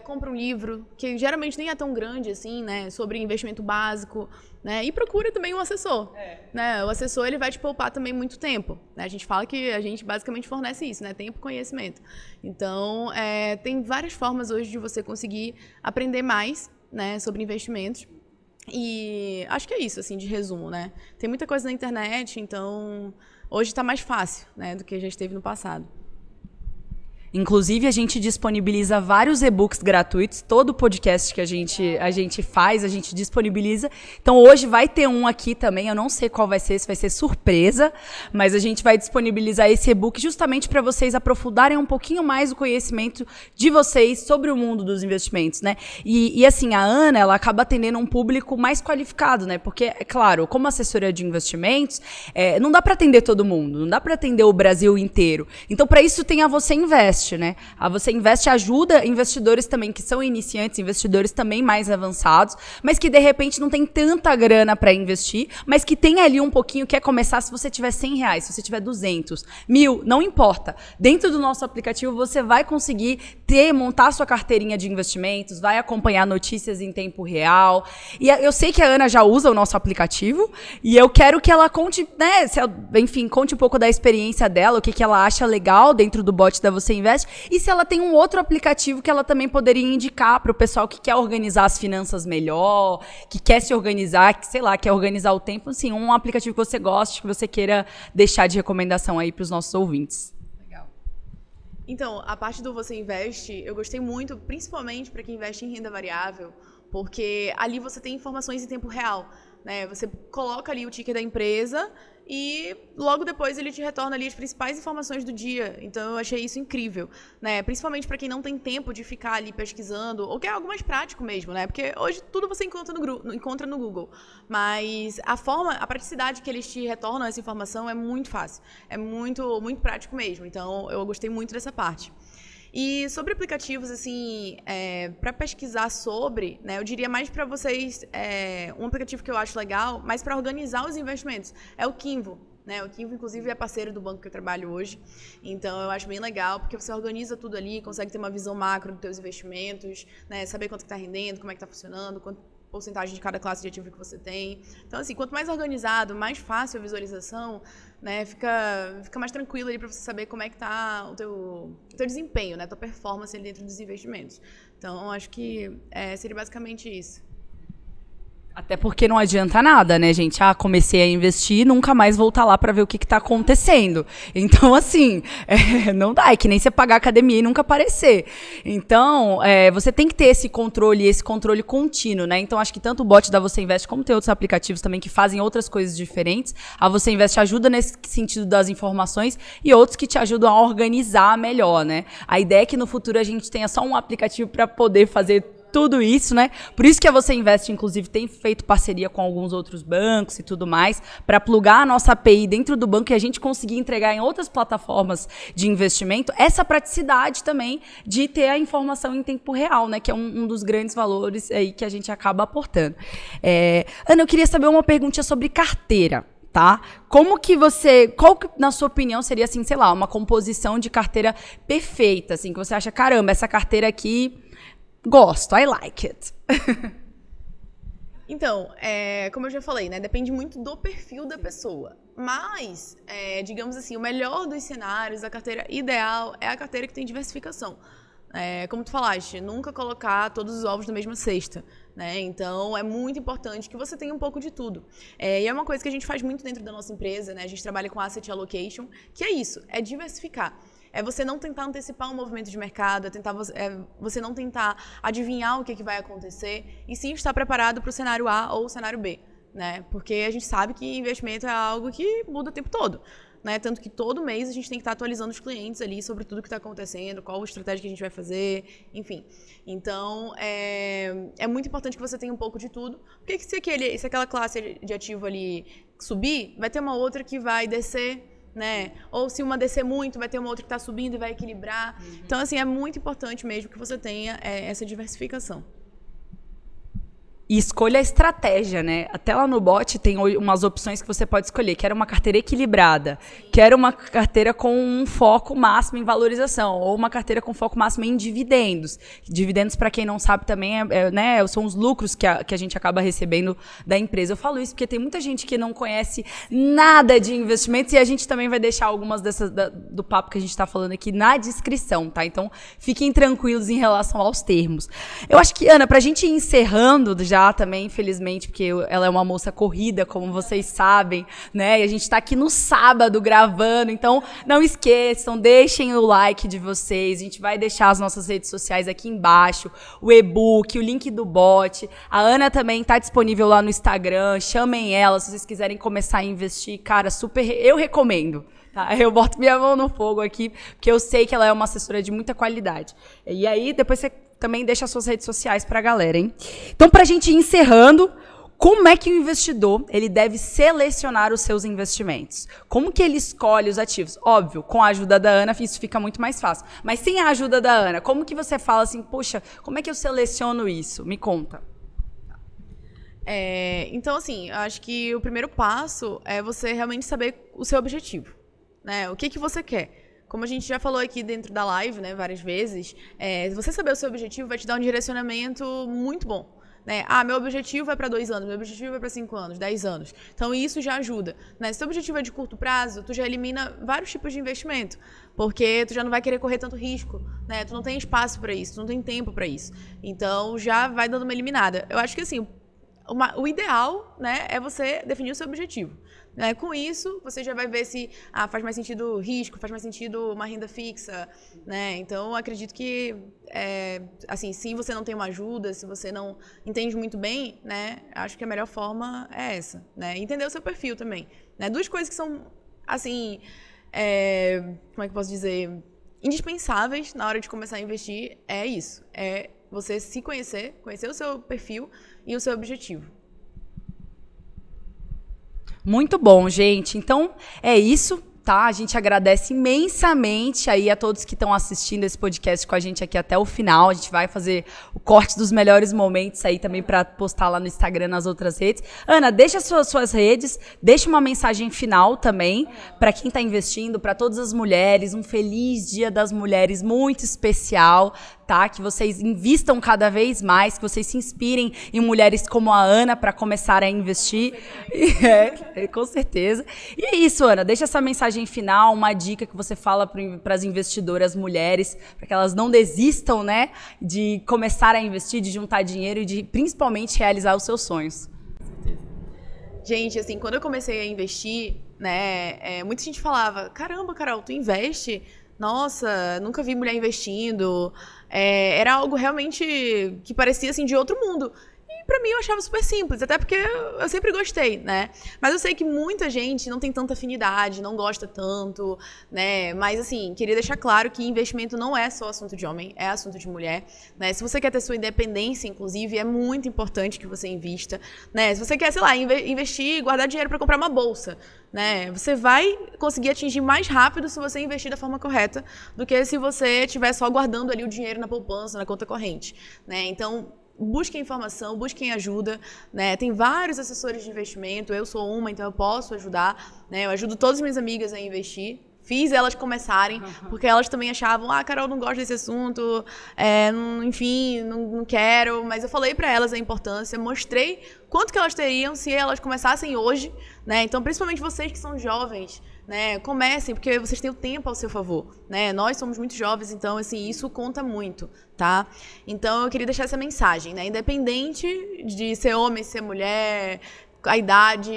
compra um livro, que geralmente nem é tão grande assim, né? Sobre investimento básico, né? E procura também um assessor, né? O assessor, ele vai te poupar também muito tempo, né? A gente fala que a gente basicamente fornece isso, né? Tempo e conhecimento. Então, tem várias formas hoje de você conseguir aprender mais, né? Sobre investimentos. E acho que é isso, assim, de resumo, né? Tem muita coisa na internet, então hoje está mais fácil, né? Do que já esteve no passado. Inclusive, a gente disponibiliza vários e-books gratuitos. Todo podcast que a gente faz, a gente disponibiliza. Então, hoje vai ter um aqui também. Eu não sei qual vai ser, se vai ser surpresa. Mas a gente vai disponibilizar esse e-book justamente para vocês aprofundarem um pouquinho mais o conhecimento de vocês sobre o mundo dos investimentos, né? E assim, a Ana, ela acaba atendendo um público mais qualificado, né? Porque, é claro, como assessoria de investimentos, não dá para atender todo mundo. Não dá para atender o Brasil inteiro. Então, para isso, tem a Você Investe. Né? A Você Investe ajuda investidores também que são iniciantes, investidores também mais avançados, mas que de repente não tem tanta grana para investir, mas que tem ali um pouquinho, quer começar. Se você tiver R$100, se você tiver 200, 1.000, não importa. Dentro do nosso aplicativo você vai conseguir montar a sua carteirinha de investimentos, vai acompanhar notícias em tempo real. E eu sei que a Ana já usa o nosso aplicativo e eu quero que ela conte, né, enfim, conte um pouco da experiência dela, o que ela acha legal dentro do bot da Você Investe, Invest, e se ela tem um outro aplicativo que ela também poderia indicar para o pessoal que quer organizar as finanças melhor, que quer se organizar, que, sei lá, quer organizar o tempo, assim, um aplicativo que você goste, que você queira deixar de recomendação aí para os nossos ouvintes. Então, a parte do Você Investe, eu gostei muito, principalmente para quem investe em renda variável, porque ali você tem informações em tempo real, né? Você coloca ali o ticker da empresa e logo depois ele te retorna ali as principais informações do dia. Então eu achei isso incrível, né? Principalmente para quem não tem tempo de ficar ali pesquisando, ou quer algo mais prático mesmo, né? Porque hoje tudo você encontra no Google, mas a praticidade que eles te retornam essa informação é muito fácil, é muito prático mesmo. Então eu gostei muito dessa parte. E sobre aplicativos, assim, para pesquisar sobre, né, eu diria mais para vocês, um aplicativo que eu acho legal, mas para organizar os investimentos, é o Kinvo. Né? O Kinvo, inclusive, é parceiro do banco que eu trabalho hoje. Então, eu acho bem legal, porque você organiza tudo ali, consegue ter uma visão macro dos seus investimentos, né, saber quanto que está rendendo, como é que está funcionando, quanto porcentagem de cada classe de ativo que você tem. Então, assim, quanto mais organizado, mais fácil a visualização, né, fica mais tranquilo ali para você saber como é que está o teu desempenho, né, a tua performance ali dentro dos investimentos. Então, acho que seria basicamente isso. Até porque não adianta nada, né, gente? Comecei a investir e nunca mais voltar lá para ver o que tá acontecendo. Então, assim, não dá. É que nem você pagar academia e nunca aparecer. Então, você tem que ter esse controle contínuo, né? Então, acho que tanto o bot da Você Investe como tem outros aplicativos também que fazem outras coisas diferentes. A Você Investe ajuda nesse sentido das informações e outros que te ajudam a organizar melhor, né? A ideia é que no futuro a gente tenha só um aplicativo para poder fazer tudo isso, né? Por isso que a Você Investe, inclusive, tem feito parceria com alguns outros bancos e tudo mais, para plugar a nossa API dentro do banco e a gente conseguir entregar em outras plataformas de investimento essa praticidade também de ter a informação em tempo real, né? Que é um dos grandes valores aí que a gente acaba aportando. Ana, eu queria saber uma perguntinha sobre carteira. Tá? Qual que, na sua opinião, seria, assim, sei lá, uma composição de carteira perfeita, assim, que você acha, caramba, essa carteira aqui gosto, I like it. Então, como eu já falei, né, depende muito do perfil da pessoa. Mas, digamos assim, o melhor dos cenários, a carteira ideal é a carteira que tem diversificação. Como tu falaste, nunca colocar todos os ovos na mesma cesta. Né? Então, é muito importante que você tenha um pouco de tudo. E é uma coisa que a gente faz muito dentro da nossa empresa, né? A gente trabalha com asset allocation, que é isso, é diversificar. É você não tentar antecipar um movimento de mercado, você não tentar adivinhar o que vai acontecer, e sim estar preparado para o cenário A ou o cenário B. Né? Porque a gente sabe que investimento é algo que muda o tempo todo. Né? Tanto que todo mês a gente tem que estar atualizando os clientes ali sobre tudo que está acontecendo, qual a estratégia que a gente vai fazer, enfim. Então, é muito importante que você tenha um pouco de tudo, porque se aquela classe de ativo ali subir, vai ter uma outra que vai descer, né? Ou se uma descer muito, vai ter uma outra que está subindo e vai equilibrar. Uhum. Então, assim, é muito importante mesmo que você tenha essa diversificação. E escolha a estratégia, né? Até lá no bot tem umas opções que você pode escolher. Quero uma carteira equilibrada. Quero uma carteira com um foco máximo em valorização. Ou uma carteira com foco máximo em dividendos. Dividendos, para quem não sabe, também né, são os lucros que a gente acaba recebendo da empresa. Eu falo isso porque tem muita gente que não conhece nada de investimentos e a gente também vai deixar algumas dessas do papo que a gente está falando aqui na descrição, tá? Então, fiquem tranquilos em relação aos termos. Eu acho que, Ana, pra gente ir encerrando já também, infelizmente, porque ela é uma moça corrida, como vocês sabem, né? E a gente está aqui no sábado gravando, então não esqueçam, deixem o like de vocês, a gente vai deixar as nossas redes sociais aqui embaixo, o e-book, o link do bot, a Ana também está disponível lá no Instagram, chamem ela se vocês quiserem começar a investir, cara, super, eu recomendo. Tá, eu boto minha mão no fogo aqui, porque eu sei que ela é uma assessora de muita qualidade. E aí, depois você também deixa as suas redes sociais pra galera, hein? Então, pra gente ir encerrando, como é que o investidor ele deve selecionar os seus investimentos? Como que ele escolhe os ativos? Óbvio, com a ajuda da Ana, isso fica muito mais fácil. Mas sem a ajuda da Ana, como que você fala assim, poxa, como é que eu seleciono isso? Me conta. Então, assim, eu acho que o primeiro passo é você realmente saber o seu objetivo. Né? O que você quer? Como a gente já falou aqui dentro da live, né, várias vezes, você saber o seu objetivo vai te dar um direcionamento muito bom. né? Meu objetivo é para 2 anos, meu objetivo é para 5 anos, 10 anos. Então, isso já ajuda, né? Se teu objetivo é de curto prazo, tu já elimina vários tipos de investimento, porque tu já não vai querer correr tanto risco, né? Tu não tem espaço para isso, tu não tem tempo para isso. Então, já vai dando uma eliminada. Eu acho que, assim, o ideal, né, é você definir o seu objetivo. Com isso, você já vai ver se faz mais sentido risco, faz mais sentido uma renda fixa, né? Então, acredito que, assim, se você não tem uma ajuda, se você não entende muito bem, né, acho que a melhor forma é essa, né? Entender o seu perfil também, né? 2 coisas que são, assim, como é que eu posso dizer, indispensáveis na hora de começar a investir é isso, é você se conhecer o seu perfil e o seu objetivo. Muito bom, gente. Então, é isso, tá? A gente agradece imensamente aí a todos que estão assistindo esse podcast com a gente aqui até o final. A gente vai fazer o corte dos melhores momentos aí também para postar lá no Instagram, nas outras redes. Ana, deixa suas redes, deixa uma mensagem final também para quem está investindo, para todas as mulheres. Um feliz Dia das Mulheres muito especial, tá? Que vocês invistam cada vez mais, que vocês se inspirem em mulheres como a Ana para começar a investir. Com certeza. E é isso, Ana. Deixa essa mensagem final, uma dica que você fala para as investidoras mulheres, para que elas não desistam, né, de começar a investir, de juntar dinheiro e de principalmente realizar os seus sonhos. Gente, assim, quando eu comecei a investir, né, muita gente falava: caramba, Carol, tu investe? Nossa, nunca vi mulher investindo. Era algo realmente que parecia, assim, de outro mundo. E pra mim eu achava super simples, até porque eu sempre gostei, né? Mas eu sei que muita gente não tem tanta afinidade, não gosta tanto, né? Mas, assim, queria deixar claro que investimento não é só assunto de homem, é assunto de mulher, né? Se você quer ter sua independência, inclusive, é muito importante que você invista, né? Se você quer, sei lá, investir, guardar dinheiro para comprar uma bolsa, né? Você vai conseguir atingir mais rápido se você investir da forma correta do que se você estiver só guardando ali o dinheiro na poupança, na conta corrente, né? Então, busquem informação, busquem ajuda, né? Tem vários assessores de investimento, eu sou uma, então eu posso ajudar, né? Eu ajudo todas as minhas amigas a investir. Fiz elas começarem, porque elas também achavam: Carol, não gosto desse assunto, enfim, não quero. Mas eu falei para elas a importância, mostrei quanto que elas teriam se elas começassem hoje, né? Então, principalmente vocês que são jovens, né, comecem, porque vocês têm o tempo ao seu favor, né? Nós somos muito jovens, então, assim, isso conta muito, tá? Então, eu queria deixar essa mensagem, né? Independente de ser homem, ser mulher, a idade,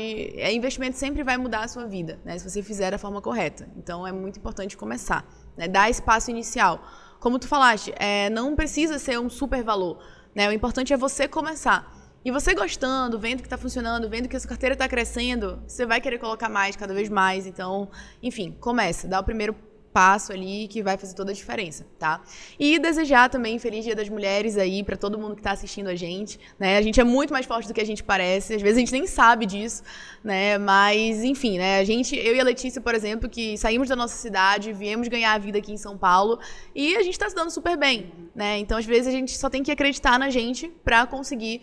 investimento sempre vai mudar a sua vida, né? Se você fizer da forma correta. Então, é muito importante começar, né? Dar esse passo inicial. Como tu falaste, não precisa ser um super valor, né? O importante é você começar. E você gostando, vendo que está funcionando, vendo que a sua carteira está crescendo, você vai querer colocar mais, cada vez mais. Então, enfim, começa, dá o primeiro passo ali que vai fazer toda a diferença, tá? E desejar também Feliz Dia das Mulheres aí para todo mundo que está assistindo a gente, né? A gente é muito mais forte do que a gente parece, às vezes a gente nem sabe disso, né? Mas, enfim, né? Eu e a Letícia, por exemplo, que saímos da nossa cidade, viemos ganhar a vida aqui em São Paulo e a gente está se dando super bem, né? Então, às vezes a gente só tem que acreditar na gente para conseguir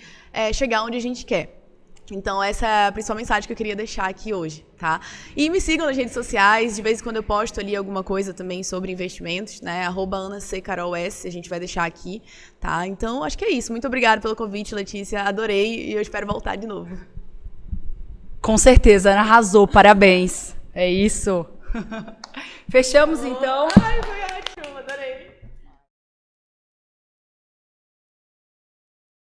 chegar onde a gente quer. Então, essa é a principal mensagem que eu queria deixar aqui hoje, tá? E me sigam nas redes sociais, de vez em quando eu posto ali alguma coisa também sobre investimentos, né? @AnaCCarolS, a gente vai deixar aqui, tá? Então, acho que é isso. Muito obrigada pelo convite, Letícia. Adorei e eu espero voltar de novo. Com certeza, Ana arrasou. Parabéns. É isso. Fechamos, então. Ai, foi